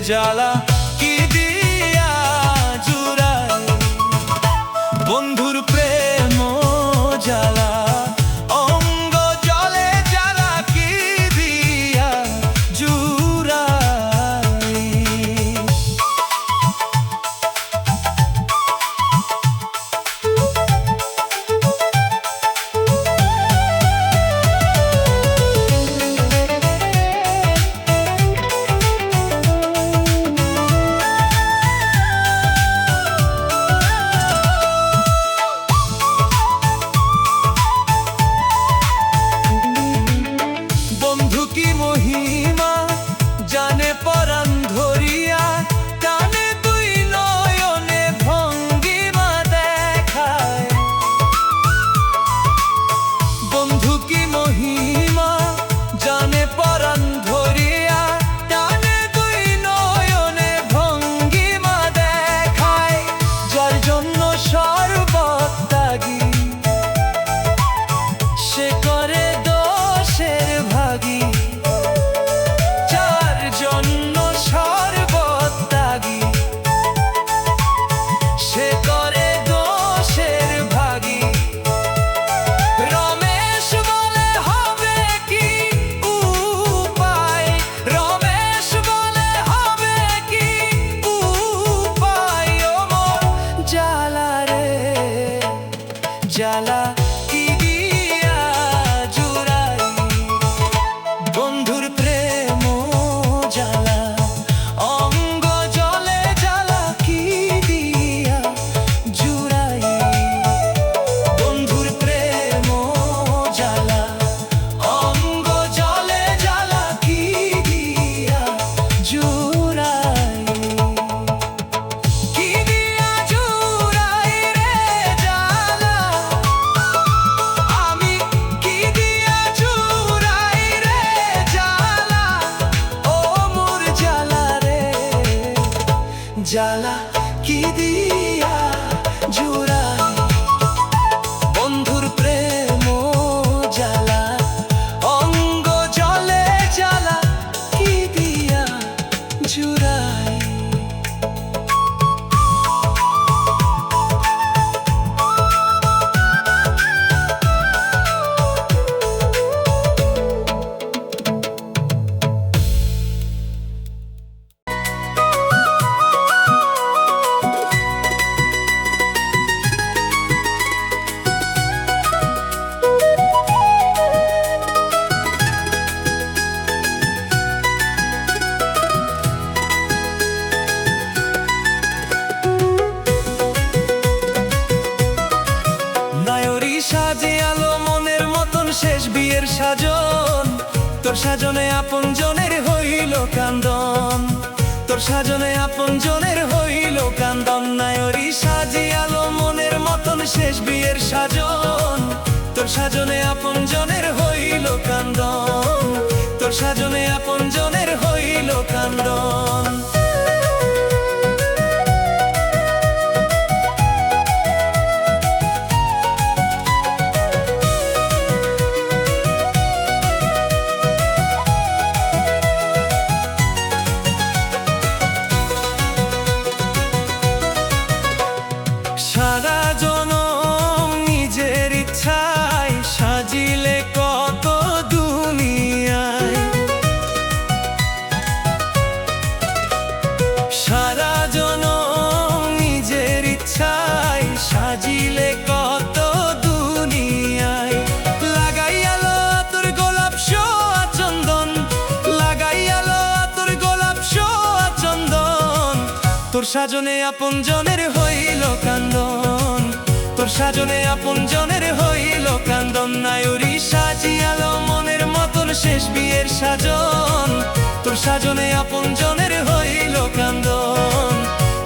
জ্বালা কি দিয়া জুড়াই, বন্ধুর প্রেম জ্বালা অঙ্গ জলে জ্বালা কি দিয়া জুড়াই। বন্ধু কি মহিমা জানে পরাণ ধরিয়া, টানে দুই নয়নে ভঙ্গিমা দেখায়। বন্ধু কি মহিমা জানে পরাণ ধরিয়া, টানে দুই নয়নে ভঙ্গিমা দেখায়। যার জন্য সর্বত ত্যাগী সে করে দোষের ভাগী, যার জন্য সর্বত ত্যাগী সে করে দোষের ভাগী। রমেশ বলে হবে কি উপায়, রমেশ বলে হবে কি উপায়। ও মোর জ্বালা রে জ্বালা কি দিয়া জুড়াই, বন্ধুর প্রেম জ্বালা অঙ্গ জলে জ্বালা কি দিয়া জুড়াই। বন্ধুর প্রেম জ্বালা অঙ্গ জলে জ্বালা কি দিয়া জুড়াই। কি দিয়া জুড়াই রে জ্বালা, আমি কি দিয়া জুড়াই রে জ্বালা। ও মোর জ্বালা রে জ্বালা কি দিয়া জুড়াই, বন্ধুর প্রেম জ্বালা অঙ্গ জলে জ্বালা কি দিয়া জুড়াই। নায়রি সাজে আলো মনের মতন শেষ বিয়ের সাজন, তোর সাজনে আপন জনের হইল কান্দন, তোর সাজনে আপন জনের হইল কান্দন। নায়রি সাজে আলো মনের মতন শেষ বিয়ের সাজন, তোর সাজনে আপন জনের হইল কান্দন, তোর সাজনে আপন জনের হইল কান্দন। সারা জনম নিজের ইচ্ছায় সাজিলে কত দুনিয়ায়, সারা জনম নিজের ইচ্ছায় সাজিলে কত দুনিয়ায়। লাগাইয়ালো তোর গোলাপ সোয়া চন্দন, লাগাইয়ালো তোর গোলাপ সোয়া চন্দন, তোর সাজনে আপন জনের হইল কান্দন, তোর সাজনে আপন জনের হইল কান্দন। নায়রি সাজিয়ালো মনের মতন শেষ বিয়ের সাজন, তোর সাজনে আপন জনের হইল কান্দন,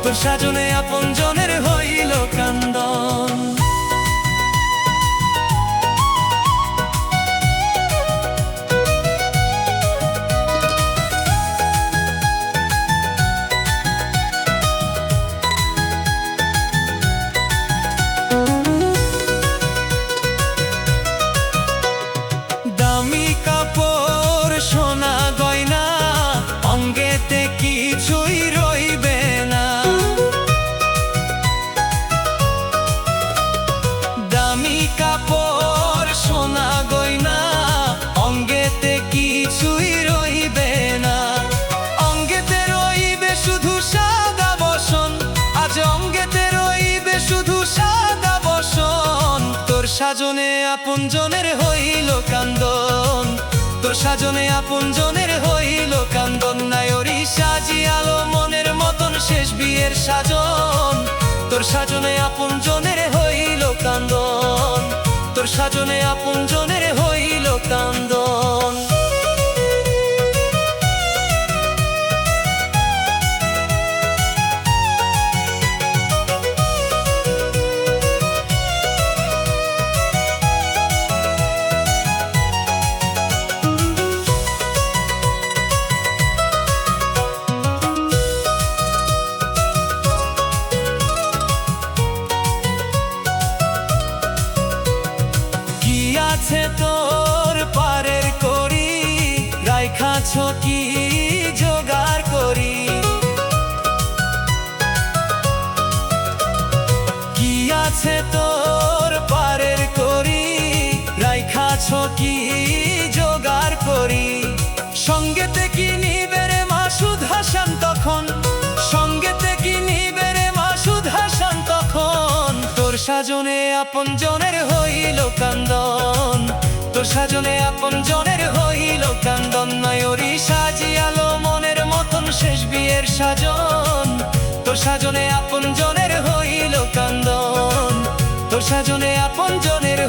তোর সাজনে আপন জনের হইল কান্দন। দামি কাপড় সোনা গয়না অঙ্গেতে কিছুই সাজনে আপনজনের হইল কান্দন, তোর সাজনে আপনজনের হইল কান্দন। নায়রি সাজিয়ালো মনের মতন শেষ বিয়ের সাজন, তোর সাজনে আপনজনের হইল কান্দন, তোর সাজনে আপনজনের হইল কান্দন। আছে তোর পারের করি, রাইখাছ কি জোগাড় করি? কি আছে তোর পারের করি, রাইখাছ কি জোগাড় করি? সঙ্গেতে কি নিবে রে মাসুদ হাসান তখন, সঙ্গেতে কি নিবে রে মাসুদ হাসান তখন? তোর সাজনে আপনজনের হইল কান্দন, তোর সাজনে আপনজনের হইল কান্দন। নায়রি সাজিয়ালো মনের মতন শেষ বিয়ের সাজন, তোর সাজনে আপনজনের হইল কান্দন, তোর সাজনে আপনজনের